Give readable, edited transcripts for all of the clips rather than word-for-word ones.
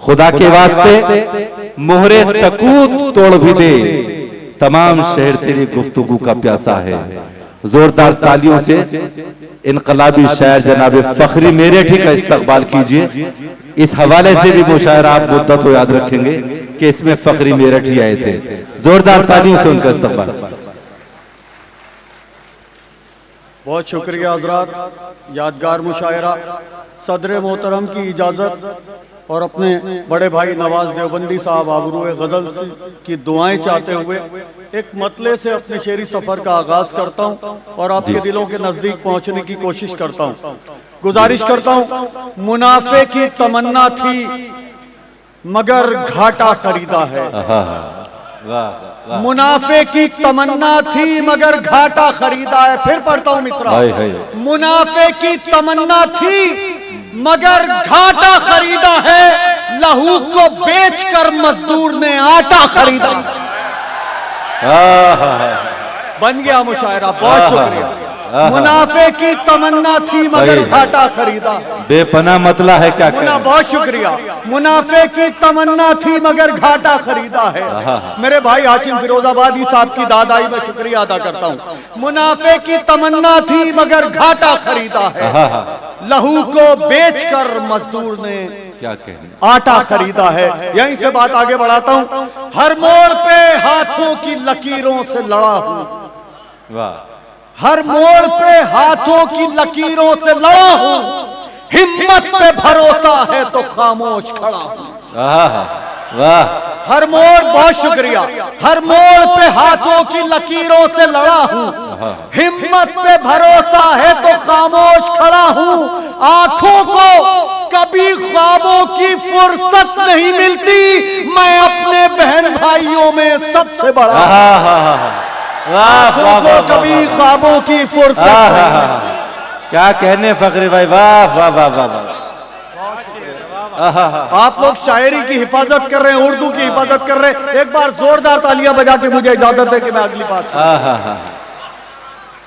خدا کے واسطے مہر سکوت توڑ بھی دے، تمام شہر تیری گفتگو کا پیاسا ہے۔ زوردار تالیوں سے انقلابی شاعر جناب فخری میرٹھی کا استقبال کیجئے۔ اس حوالے سے بھی مشاعرہ آپ مدت کو یاد رکھیں گے کہ اس میں فخری میرٹھی آئے تھے۔ زوردار تالیوں سے ان کا استقبال۔ بہت شکریہ حضرات، یادگار مشاعرہ۔ صدر محترم کی اجازت اور اپنے بڑے بھائی نواز دیوبندی صاحب آبروئے غزل کی دعائیں چاہتے ہوئے ایک مطلع سے اپنے شعری سفر کا آغاز کرتا ہوں اور آپ کے دلوں کے نزدیک پہنچنے کی کوشش کرتا ہوں۔ گزارش کرتا ہوں، منافع کی تمنا تھی مگر گھاٹا خریدا ہے۔ منافع کی تمنا تھی مگر گھاٹا خریدا ہے۔ پھر پڑھتا ہوں مصرع۔ منافع کی تمنا تھی مگر گھاٹا خریدا ہے، لہو کو بیچ کر مزدور نے آٹا خریدا۔ بن گیا مشاعرہ، بہت شکریہ۔ منافع کی تمنا تھی مگر گھاٹا خریدا، بے پناہ مطلع ہے کیا کہنا۔ بہت شکریہ۔ منافع کی تمنا تھی مگر گھاٹا خریدا ہے۔ میرے بھائی ہاشم فیروز آبادی صاحب کی دادائی میں شکریہ ادا کرتا ہوں۔ منافع کی تمنا تھی مگر گھاٹا خریدا ہے، لہو کو بیچ کر مزدور نے کیا کہنا آٹا خریدا ہے۔ یہیں سے بات آگے بڑھاتا ہوں۔ ہر موڑ پہ ہاتھوں کی لکیروں سے لڑا ہوں، ہر موڑ پہ ہاتھوں کی لکیروں سے لڑا ہوں، ہمت پہ بھروسہ ہے تو خاموش کھڑا ہوں۔ ہر موڑ، بہت شکریہ۔ ہر موڑ پہ ہاتھوں کی لکیروں سے لڑا ہوں، ہمت پہ بھروسہ ہے تو خاموش کھڑا ہوں۔ آنکھوں کو کبھی خوابوں کی فرصت نہیں ملتی، میں اپنے بہن بھائیوں میں سب سے بڑا ہوں۔ آنکھوں کو کبھی خوابوں کی فرصت نہیں۔ کیا کہنے فخری بھائی، واہ واہ واہ واہ۔ آپ لوگ شاعری کی حفاظت کر رہے ہیں، اردو کی حفاظت کر رہے ہیں۔ ایک بار زوردار تالیاں بجا کے مجھے اجازت دے کہ میں اگلی بات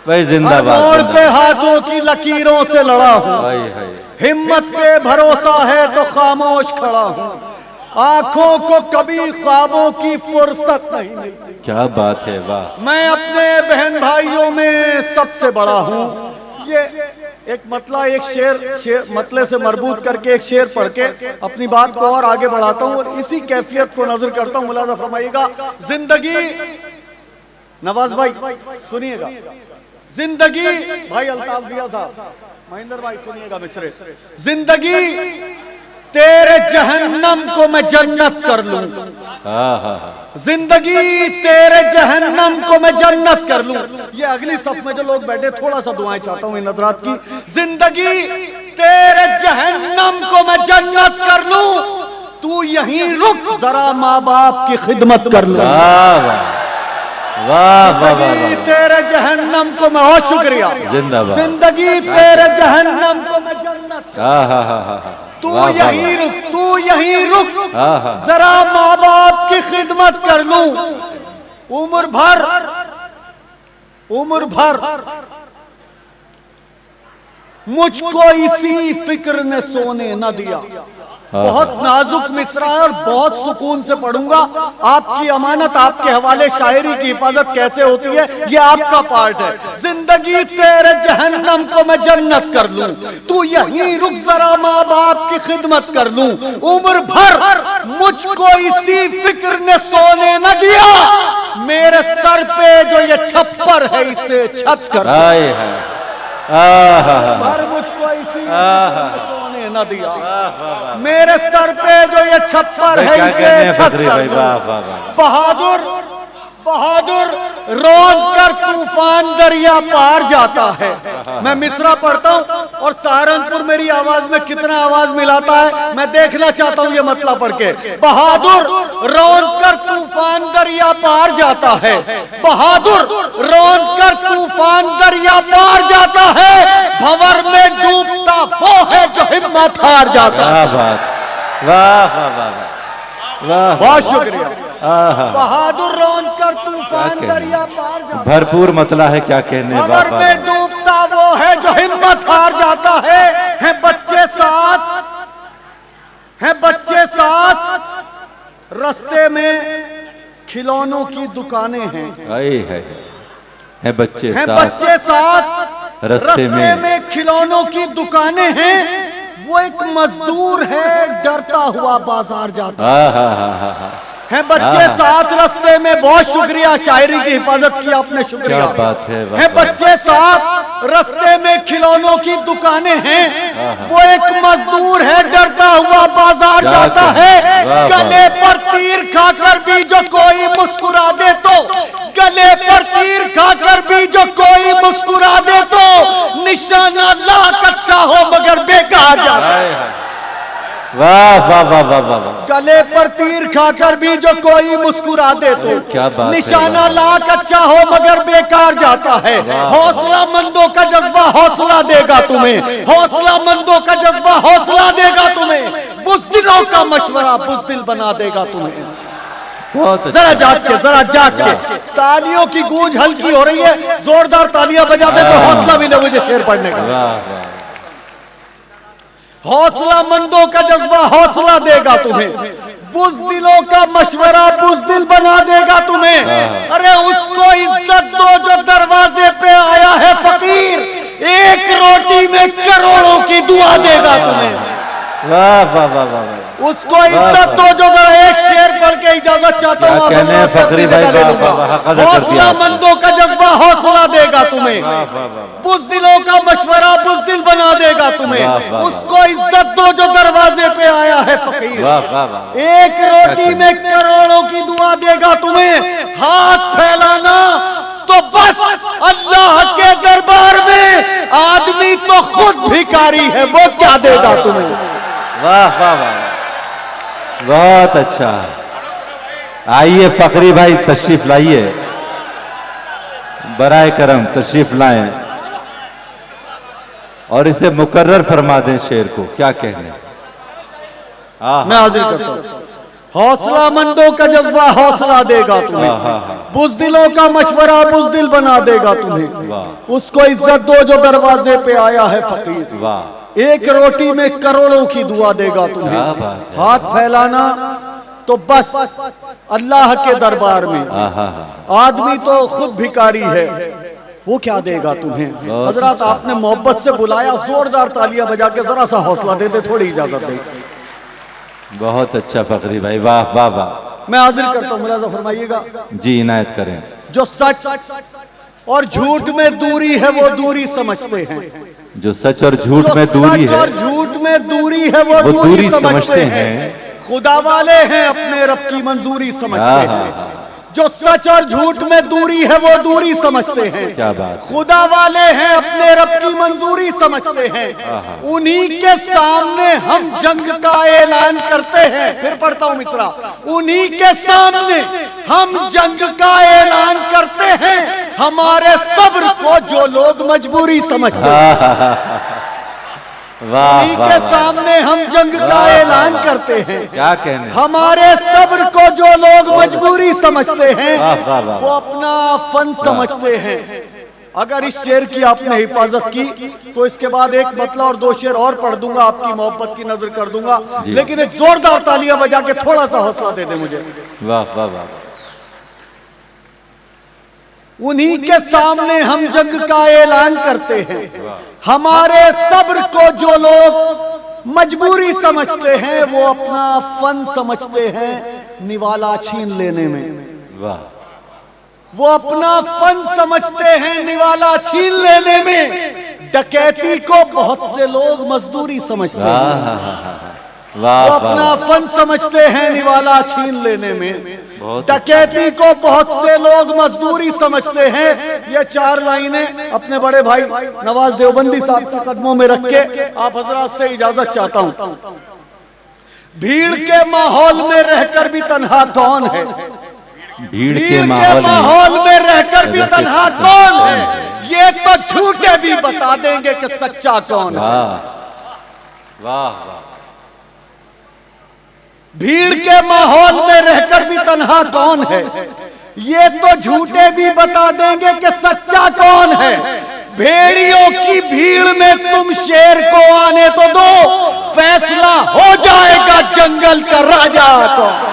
بھائی زندہ باد۔ موڑ پہ ہاتھوں کی لکیروں سے لڑا ہوں، ہمت پہ بھروسہ ہے تو خاموش کھڑا ہوں۔ آنکھوں کو کبھی خوابوں کی فرصت نہیں ملتی، کیا بات ہے، واہ۔ میں اپنے بہن بھائیوں میں سب سے بڑا ہوں۔ یہ ایک مطلع، ایک شعر مطلع سے مربوط کر کے ایک شعر پڑھ کے اپنی بات کو اور آگے بڑھاتا ہوں اور اسی کیفیت کو نظر کرتا ہوں۔ ملاحظہ فرمائیے گا، زندگی، نواز بھائی سنیے گا، زندگی، بھائی الطاف دیا تھا، مہندر بھائی سنیے گا مصرے۔ زندگی تیرے جہنم کو میں جنت کر لوں، زندگی تیرے جہنم کو میں جنت کر لوں۔ یہ اگلی صف میں جو لوگ بیٹھے تھوڑا سا دعائیں چاہتا ہوں ان حضرات کی۔ زندگی تیرے جہنم کو میں جنت کر لوں، تو یہیں رک ذرا ماں باپ کی خدمت کر لوں۔ زندگی تیرے جہنم کو میں، بہت شکریہ۔ زندگی تیرے جہنم کو میں جنت، تو یہیں رک، تو یہیں رک ذرا ماں باپ کی خدمت کر لوں۔ عمر بھر، عمر بھر مجھ کو اسی فکر نے سونے نہ دیا۔ بہت نازک مصرع ہے اور بہت سکون سے پڑھوں گا۔ آپ کی امانت، آپ کے حوالے شاعری کی حفاظت کیسے ہوتی ہے یہ آپ کا پارٹ ہے۔ زندگی تیرے جہنم کو میں جنت کر لوں، تو یہیں رک ذرا ماں باپ کی خدمت کر لوں۔ عمر بھر مجھ کو اسی فکر نے سونے نہ دیا، میرے سر پہ جو یہ چھپر ہے اسے چھت کر دوں۔ مجھ کو اسی سونے نہ دیا، میرے سر پہ جو یہ چھپر ہے اسے چھت کر دوں۔ بہادر، بہادر روند کر طوفان دریا پار جاتا ہے۔ میں مصرع پڑھتا ہوں اور سہارنپور میری آواز میں کتنا آواز ملاتا ہے میں دیکھنا چاہتا ہوں یہ مطلع پڑھ کے۔ بہادر روند کر طوفان دریا پار جاتا ہے، بہادر روند کر طوفان دریا پار جاتا ہے، بھنور میں ڈوبتا وہ ہے جو ہمت ہار جاتا ہے۔ بہت شکریہ۔ بہادر رون کر طوفان دریا پار جاتا ہے، بھرپور مطلع ہے، کیا کہنے۔ بھنور میں ڈوبتا وہ ہے جو ہمت ہار جاتا ہے۔ ہیں بچے ساتھ، ہیں بچے ساتھ رستے میں کھلونوں کی دکانیں ہیں، ہیں بچے ساتھ رستے میں کھلونوں کی دکانیں ہیں، وہ ایک مزدور ہے ڈرتا ہوا بازار جاتا ہے بچے ساتھ رستے میں، بہت شکریہ، شاعری کی حفاظت کی آپ نے، شکریہ، کیا بات ہے، ہے بچے ساتھ رستے میں کھلونوں کی دکانیں ہیں، وہ ایک مزدور ہے ڈرتا ہوا بازار جاتا ہے، گلے پر تیر کھا کر بھی جو کوئی مسکرا دے تو، گلے پر تیر کھا کر بھی جو کوئی مسکرا دے تو، نشانہ لاکھ اچھا ہو مگر بیکار جاتا ہے۔ واہ واہ واہ واہ واہ، گلے پر تیر کھا کر بھی جو کوئی مسکرا دے تو، نشانہ لاکھ اچھا ہو مگر بیکار جاتا ہے۔ حوصلہ مندوں کا جذبہ حوصلہ دے گا تمہیں، حوصلہ مندوں کا جذبہ حوصلہ دے گا تمہیں، بزدلوں کا مشورہ بزدل بنا دے گا تمہیں۔ ذرا جاگ کے تالیوں کی گونج ہلکی ہو رہی ہے، زوردار تالیاں بجا دے تو حوصلہ ملے مجھے شعر پڑھنے کا۔ حوصلہ مندوں کا جذبہ حوصلہ دے گا تمہیں، بزدلوں کا مشورہ بزدل بنا دے گا تمہیں۔ ارے اس کو عزت دو جو دروازے پہ آیا ہے فقیر، ایک روٹی میں کروڑوں کی دعا دے گا تمہیں۔ واہ واہ واہ واہ، اس کو عزت دو جو ذرا ایک شعر پڑھ کے اجازت چاہتا ہوں، فخری بھائی، حوصلہ مندوں کا جذبہ حوصلہ دے گا تمہیں، بزدلوں کا مشورہ بزدل بنا دے گا تمہیں۔ اس کو عزت دو جو دروازے پہ آیا ہے فقیر، ایک روٹی میں کروڑوں کی دعا دے گا تمہیں۔ ہاتھ پھیلانا تو بس اللہ کے دربار میں، آدمی تو خود بھکاری ہے، وہ کیا دے گا تمہیں۔ واہ واہ واہ، بہت اچھا۔ آئیے فخری بھائی تشریف لائیے، برائے کرم تشریف لائیں اور اسے مقرر فرما دیں شعر کو، کیا کہنے۔ میں حاضر کرتا ہوں۔ حوصلہ مندوں کا جذبہ حوصلہ دے گا تمہیں، بزدلوں کا مشورہ بزدل بنا دے گا تمہیں۔ اس کو عزت دو جو دروازے پہ آیا ہے فقیر، ایک روٹی میں کروڑوں کی دعا دے گا تمہیں۔ ہاتھ پھیلانا تو بس اللہ کے دربار میں، آدمی تو خود بھکاری ہے، وہ کیا دے گا تمہیں۔ حضرات آپ نے محبت سے بلایا، زوردار تالیاں بجا کے ذرا سا حوصلہ دے دے، تھوڑی اجازت دے۔ بہت اچھا فخری بھائی، واہ واہ واہ۔ میں حاضر کرتا ہوں، ملاحظہ فرمائیے گا۔ جی عنایت کریں۔ جو سچ اور جھوٹ میں دوری ہے وہ دوری سمجھتے ہیں، جو سچ اور جھوٹ میں دوری ہے، اور جھوٹ میں دوری ہے وہ دوری سمجھتے ہیں، خدا والے ہیں اپنے رب کی منظوری سمجھتے ہیں۔ جو سچ اور جھوٹ میں دوری ہے وہ دوری سمجھتے ہیں، کیا بات، خدا والے ہیں اپنے رب کی منظوری سمجھتے ہیں۔ انہی کے سامنے ہم جنگ کا اعلان کرتے ہیں، پھر پڑھتا ہوں مصرع، انہی کے سامنے ہم جنگ کا اعلان کرتے ہیں، ہمارے صبر کو جو لوگ مجبوری سمجھتے ہیں۔ انہی کے سامنے ہم جنگ کا اعلان کرتے ہیں، کیا کہنے، ہمارے صبر کو جو لوگ مجبوری سمجھتے ہیں، وہ اپنا فن سمجھتے ہیں۔ اگر اس شعر کی آپ نے حفاظت کی تو اس کے بعد ایک مطلع اور دو شعر اور پڑھ دوں گا، آپ کی محبت کی نظر کر دوں گا، لیکن ایک زوردار تالیاں بجا کے تھوڑا سا حوصلہ دے دیں مجھے۔ واہ واہ واہ، انہی کے سامنے ہم جنگ کا اعلان کرتے ہیں، ہمارے صبر کو جو لوگ مجبوری سمجھتے ہیں، وہ اپنا فن سمجھتے ہیں نوالا چھین لینے میں۔ وہ اپنا فن سمجھتے ہیں نوالا چھین لینے میں، ڈکیتی کو بہت سے لوگ مزدوری سمجھتے ہیں۔ وہ اپنا فن سمجھتے ہیں نوالا چھین لینے میں، ڈکیتی کو بہت سے لوگ مزدوری سمجھتے ہیں۔ یہ چار لائنیں اپنے بڑے بھائی نواز دیوبندی صاحب کے قدموں میں رکھ کے آپ حضرات سے اجازت چاہتا ہوں۔ بھیڑ کے ماحول میں رہ کر بھی تنہا کون ہے، بھیڑ کے ماحول میں رہ کر بھی تنہا کون ہے، یہ تو جھوٹے بھی بتا دیں گے کہ سچا کون ہے۔ بھیڑ کے ماحول میں رہ کر بھی تنہا کون ہے، یہ تو جھوٹے بھی بتا دیں گے کہ سچا کون ہے۔ بھیڑیوں کی بھیڑ میں تم شیر کو آنے تو دو، فیصلہ ہو جائے گا جنگل کا راجا کون۔